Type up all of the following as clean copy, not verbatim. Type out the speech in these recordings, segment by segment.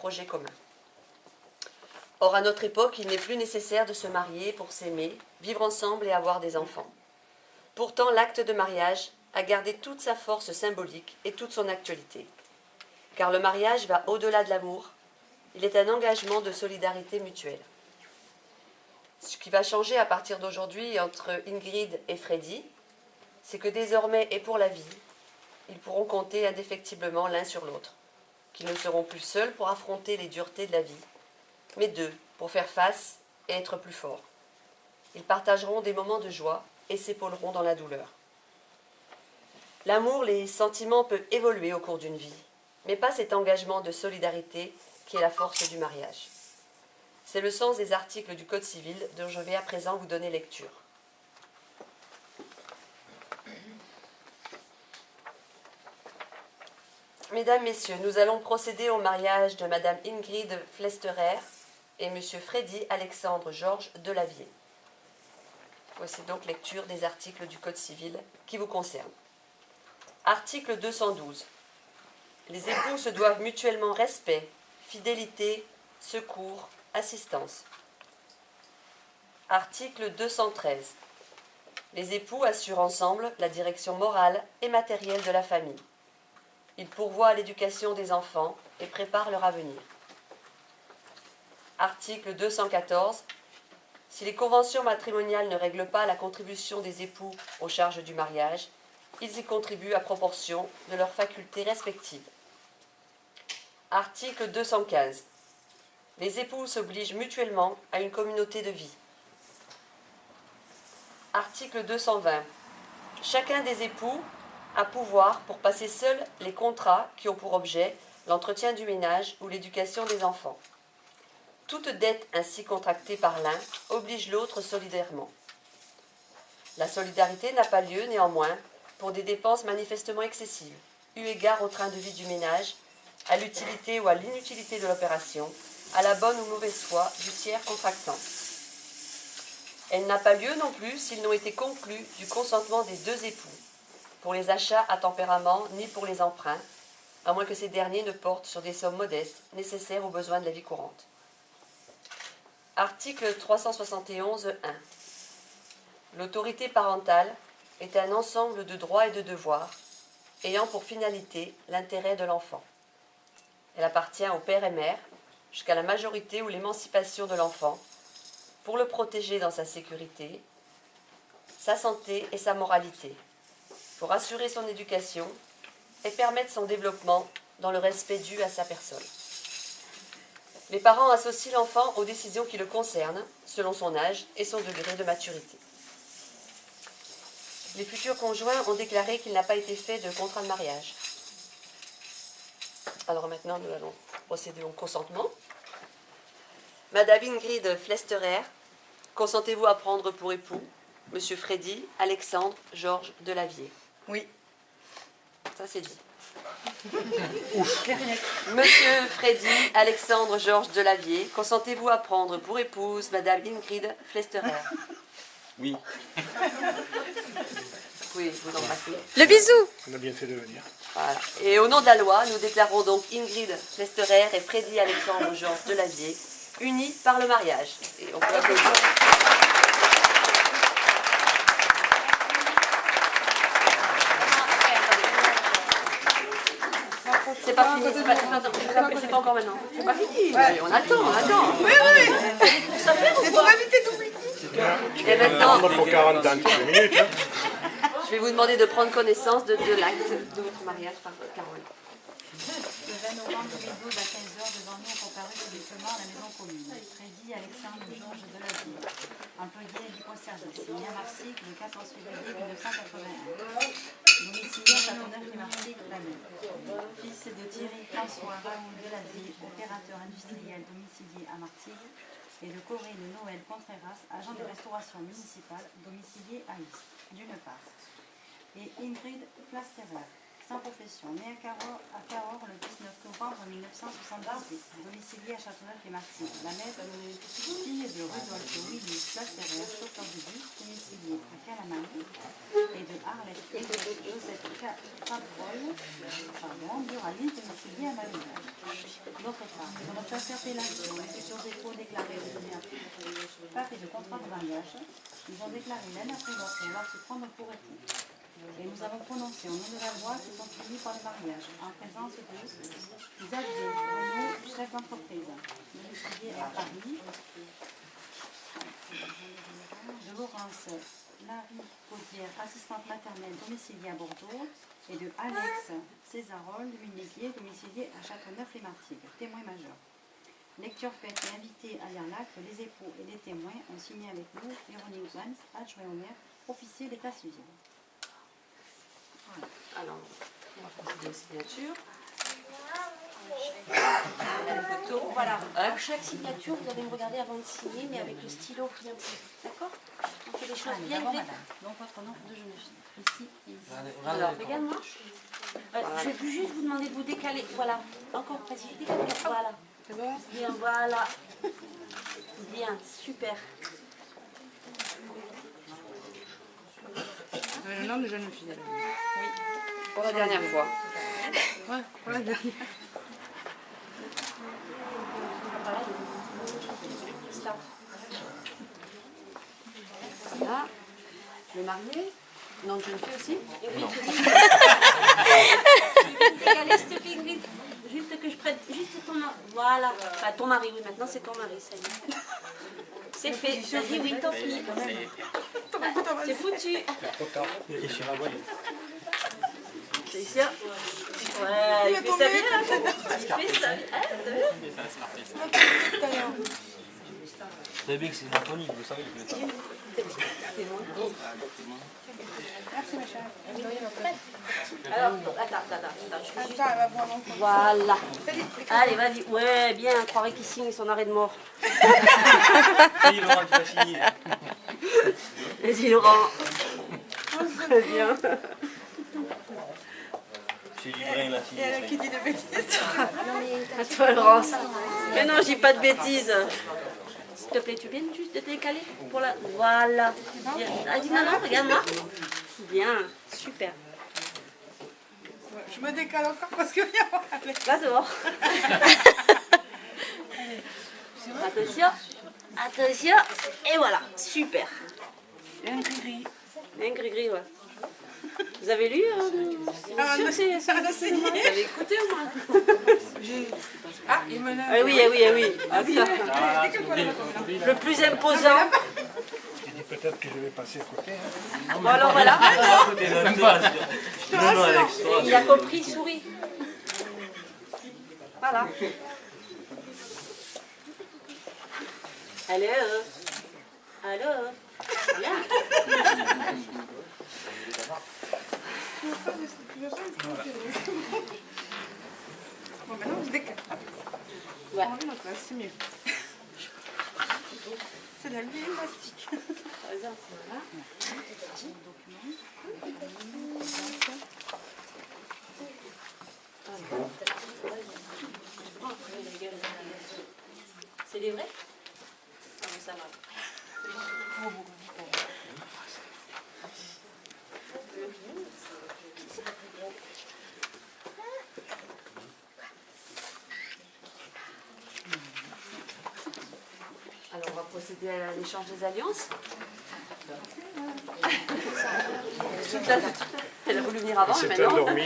projet commun. Or, à notre époque, il n'est plus nécessaire de se marier pour s'aimer, vivre ensemble et avoir des enfants. Pourtant, l'acte de mariage a gardé toute sa force symbolique et toute son actualité. Car le mariage va au-delà de l'amour, il est un engagement de solidarité mutuelle. Ce qui va changer à partir d'aujourd'hui entre Ingrid et Freddy, c'est que désormais et pour la vie, ils pourront compter indéfectiblement l'un sur l'autre, qu'ils ne seront plus seuls pour affronter les duretés de la vie, mais deux pour faire face et être plus forts. Ils partageront des moments de joie et s'épauleront dans la douleur. L'amour, les sentiments peuvent évoluer au cours d'une vie, mais pas cet engagement de solidarité qui est la force du mariage. C'est le sens des articles du Code civil dont je vais à présent vous donner lecture. Mesdames, Messieurs, nous allons procéder au mariage de Madame Ingrid Flesterer et Monsieur Freddy Alexandre Georges Delavier. Voici donc lecture des articles du Code civil qui vous concernent. Article 212. Les époux se doivent mutuellement respect, fidélité, secours, assistance. Article 213. Les époux assurent ensemble la direction morale et matérielle de la famille. Ils pourvoient à l'éducation des enfants et préparent leur avenir. Article 214. Si les conventions matrimoniales ne règlent pas la contribution des époux aux charges du mariage, ils y contribuent à proportion de leurs facultés respectives. Article 215. Les époux s'obligent mutuellement à une communauté de vie. Article 220. Chacun des époux a pouvoir pour passer seul les contrats qui ont pour objet l'entretien du ménage ou l'éducation des enfants. Toute dette ainsi contractée par l'un oblige l'autre solidairement. La solidarité n'a pas lieu, néanmoins, pour des dépenses manifestement excessives, eu égard au train de vie du ménage, à l'utilité ou à l'inutilité de l'opération, à la bonne ou mauvaise foi du tiers contractant. Elle n'a pas lieu non plus s'ils n'ont été conclus du consentement des deux époux, pour les achats à tempérament ni pour les emprunts, à moins que ces derniers ne portent sur des sommes modestes nécessaires aux besoins de la vie courante. Article 371.1. L'autorité parentale est un ensemble de droits et de devoirs ayant pour finalité l'intérêt de l'enfant. Elle appartient au père et mère jusqu'à la majorité ou l'émancipation de l'enfant pour le protéger dans sa sécurité, sa santé et sa moralité, pour assurer son éducation et permettre son développement dans le respect dû à sa personne. Les parents associent l'enfant aux décisions qui le concernent, selon son âge et son degré de maturité. Les futurs conjoints ont déclaré qu'il n'a pas été fait de contrat de mariage. Alors maintenant, nous allons procéder au consentement. Madame Ingrid Flesterer, consentez-vous à prendre pour époux Monsieur Freddy Alexandre Georges Delavier? Oui. Ça, c'est dit. Monsieur Freddy Alexandre Georges Delavier, consentez-vous à prendre pour épouse Madame Ingrid Flesterer? Oui. Oui, vous embrassez. Le bisou. On a bien fait de venir. Voilà. Et au nom de la loi, nous déclarons donc Ingrid Flesterer et Freddy Alexandre Georges Delavier unis par le mariage. Et on peut applaudir. C'est pas fini, c'est pas encore maintenant. C'est pas fini. Ouais. On attend. Oui. C'est pour éviter d'oublier. Et maintenant, Pour 40 ans, 15 minutes. Hein. je vais vous demander de prendre connaissance de l'acte de votre mariage par Caroline. Le 20 novembre 2012 à 15h, devant nous ont comparu publiquement à la maison commune. Freddy Alexandre Georges Delavier, employé du service, né à Marseille le 14 février 1981. Domicilié à Châteauneuf et Marseille, Planète. Fils de Thierry François Raoul Delavier, opérateur industriel domicilié à Martigues, et de Corinne Noël Contreras, agent de restauration municipale domicilié à Istres, d'une part. Et Ingrid Flesterer, sans profession, né à Cahors le 19 novembre 1978, domicilié à Châteauneuf-les-Martigues. La mère, fille de Rudolf Willy Plasterer, chauffeur de bus, domicilié à Calamani, et de Arlette Joseph Cabrol, buraliste, domicilié à Malonage. D'autre part, pour notre interpellation, les futurs époux déclarés pas fait de contrat de mariage, ils ont déclaré l'année après l'autre vouloir se prendre pour époux. Et nous avons prononcé au nom de la loi qu'ils sont unis par le mariage, en présence de Xavier Renaud, chef d'entreprise, domicilié à Paris, de Laurence Marie Caudière, assistante maternelle, domiciliée à Bordeaux, et de Alex Césarol, Lunésier, domicilié à Châteauneuf-les-Martigues, témoin majeur. Lecture faite et invité à lire l'acte, les époux et les témoins ont signé avec nous Véronique Wans, adjoint au maire, officier d'état civil. Voilà. Alors, on va procéder aux signatures. Voilà. Hein? À chaque signature, vous allez me regarder avant de signer, mais avec le stylo bien pris. D'accord? On fait les choses Allez, bien d'abord, vite. madame. Donc, votre nom de jeune fille. Ici et ici. Alors, Regarde-moi. Je vais juste vous demander de vous décaler. Voilà. Encore, vas-y, décale. Voilà. C'est bon? Bien, voilà. Bien, super. Le nom de jeune fille. oui, pour la dernière fois. Ouais, pour la dernière. Stop. Voilà. Le marié. Nom de jeune fille aussi. Et oui, décaler, s'il te plaît, vite. Juste que je prenne juste ton mari. Voilà. Enfin, ton mari, oui, maintenant c'est ton mari, ça y est. C'est fait. Vas-y, oui, tant pis. C'est foutu. C'est sûr. Ouais, il fait ça bien. Il fait ça bien. Hein, t'as vu? Vous savez que c'est une Anthony, vous savez. Merci, ma chère. Alors, attends. Attends, elle va voir mon compte. Voilà. Allez, vas-y. Ouais, bien. On croirait qu'il signe son arrêt de mort. Oui, Laurent, tu vas signer. Vas-y, Laurent. Très bien. C'est livré, là, Et signé. elle a qui dit de bêtises. À toi, Laurence. Mais non, je dis pas de bêtises. S'il te plaît, tu viens juste de te décaler pour la... Voilà. Bien. Ah, dis non, regarde-moi. Bien, super. Je me décale encore parce que... Va dehors. Attention. Et voilà, super. Un gris-gris. Un gris-gris, ouais. Vous avez lu Ah, sûr que c'est- ça a signé. Vous avez écouté au moins? Ah, il me l'a... Ah oui. Ah, ça. Le plus imposant. J'ai dit peut-être que je vais passer à côté. Hein. Bon, alors voilà. Côté d'un thé, non, Alex, toi. Il a compris, il sourit. Voilà. Allô. Bien. Bon, maintenant, je décale. Ouais. On va là, c'est mieux. C'est de la vieille plastique. Par exemple, voilà. C'est des vrais? Ah, mais ça va. Alors, on va procéder à l'échange des alliances. Elle a voulu venir avant, mais C'est maintenant... endormi.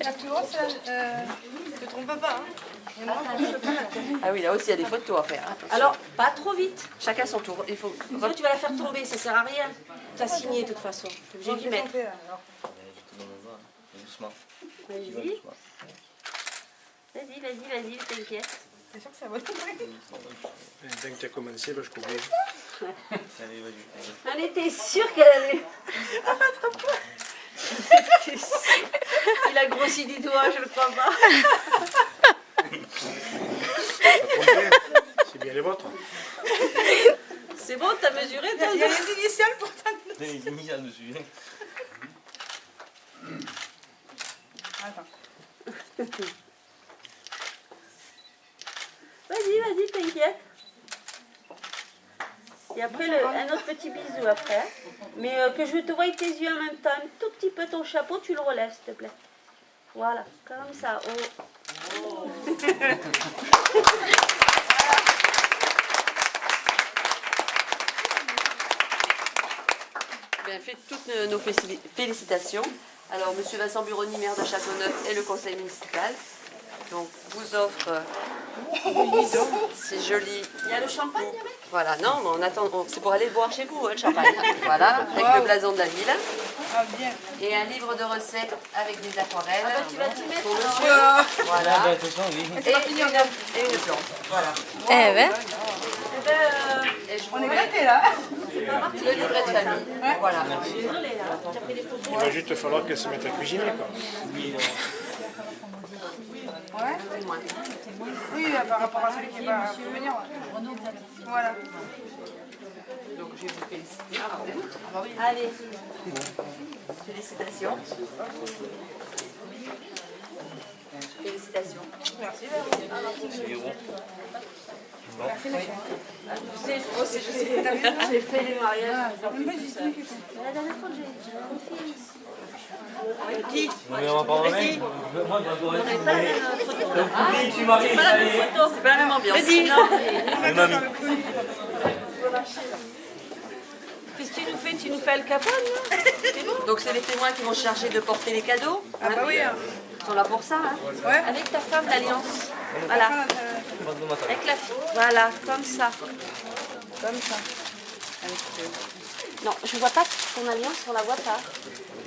La plus grosse, c'est la... Ne te trompe pas, hein. Et moi, je peux pas la tenir. Ah oui, là aussi, il y a des photos à faire. Attention. Alors, pas trop vite. Chacun son tour. Il faut... Sinon, tu vas la faire tomber, ça sert à rien. T'as signé de toute façon. T'es obligé d'y mettre. Alors. Doucement. Vas-y, Doucement. vas-y, t'inquiète. C'est sûr que ça va tomber. Dès que tu as commencé, là, je courais. Allez, vas-y. On était sûr qu'elle allait. T'es sûr. Il a grossi du doigt, je le crois pas. C'est bien les vôtres. C'est bon, t'as mesuré, toi? Il y a les initiales pour ta... Il y a les initiales dessus. Attends. Vas-y, t'inquiète. Et après, un autre petit bisou après. Mais que je te voie tes yeux en même temps. Un tout petit peu ton chapeau, tu le relèves, s'il te plaît. Voilà, comme ça. Oh. Bien, faites toutes nos félicitations. Alors, Monsieur Vincent Buroni, maire de Châteauneuf, et le conseil municipal. Donc, vous offre c'est joli. Il y a le champagne, Voilà, non, mais on attend, c'est pour aller le boire chez vous, le champagne. Voilà, avec le blason de la ville. Ah, bien. Et un livre de recettes avec des aquarelles. Ah bah, tu vas t'y mettre. Pour monsieur. Voilà. Voilà. De toute façon, oui. Et une plante. Voilà. Eh ben. Et je On vous est mets gâtés là. le livret de famille. Voilà. Désolée, hein. J'ai pris des photos. Il va juste falloir qu'elle se mette à cuisiner, quoi. Ouais. Oui, par rapport à celui qui va venir. Voilà. Donc je vais vous féliciter. Allez. Félicitations. Félicitations. Merci. C'est bon. Merci la chère. Tu sais, je sais. J'ai fait les mariages. La dernière fois que j'ai une fille ici. Qui Non, mais on va pas remettre. Moi, je vais On n'avait pas la même photo là. Oui, je suis marié. C'est pas la même photo, c'est pas la même ambiance. Mais mamie. Qu'est-ce que tu nous fais? Tu nous fais Al Capone là? Donc c'est les témoins qui vont se charger de porter les cadeaux. Ah bah oui. Ils sont là pour ça. Hein. Ouais. Avec ta femme, l'alliance. Voilà. Avec la fille. Voilà, comme ça. Comme ça. Non, je vois pas ton alliance, on la voit pas.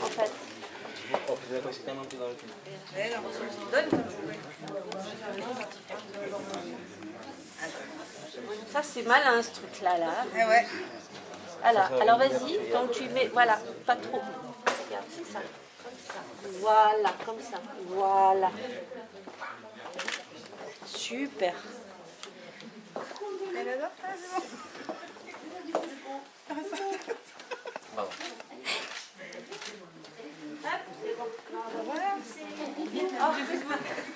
En fait. Oh, c'est d'accord, c'est quand même un peu dans le film. Ça, c'est malin ce truc-là. Là. Eh ouais. Voilà. Alors vas-y, donc tu mets. Voilà, pas trop. Regarde, c'est ça. Comme ça. Voilà, comme ça. Voilà. Super. Elle adore. Ah, c'est bon. Bravo.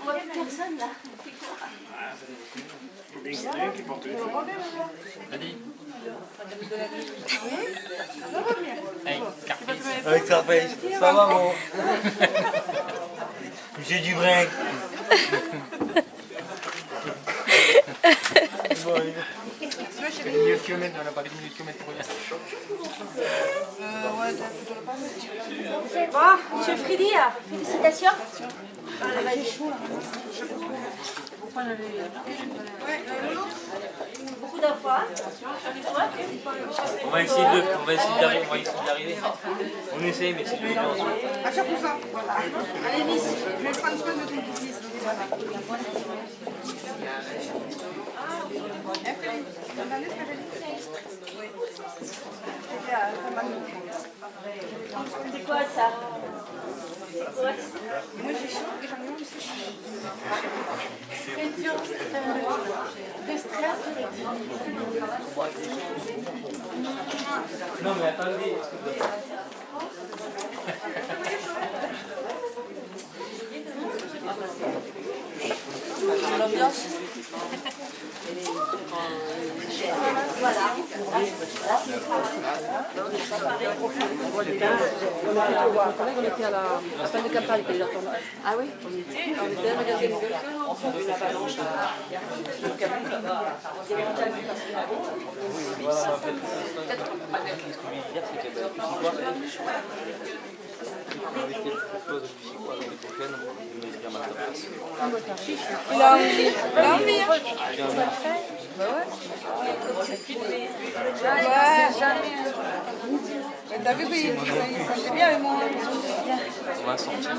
On voit plus personne là. Il y en a un qui porte les fleurs. Avec Carpège. Ça va, mon. Monsieur Dubrin. C'est 1 000 km, on a parlé de 1 000 km pour rien. Ouais, t'as plutôt le pas. Bon, monsieur Freddy, félicitations. Beaucoup d'enfants. On va essayer d'arriver. On essaye, mais c'est dur. Ah, surtout ça. Voilà. Allez, Miss, je vais prendre soin de ton petit-fils. Entendez ce que j'ai dit? Oui. C'était à C'est quoi ça? moi j'ai chaud et j'en ai marre de sécher. Non, mais attendez. L'ambiance. On était à la fin de campagne, Ah oui. on était à un magasin de Voilà, en fait, ce que je veux dire, c'est que tu sais quoi, avec quelque chose de psycho, avec les prochaines, je vais dire à ta place. Il a envie. Il a envie, hein. Ouais. T'as vu qu'il s'en fait bien avec moi. On va sortir.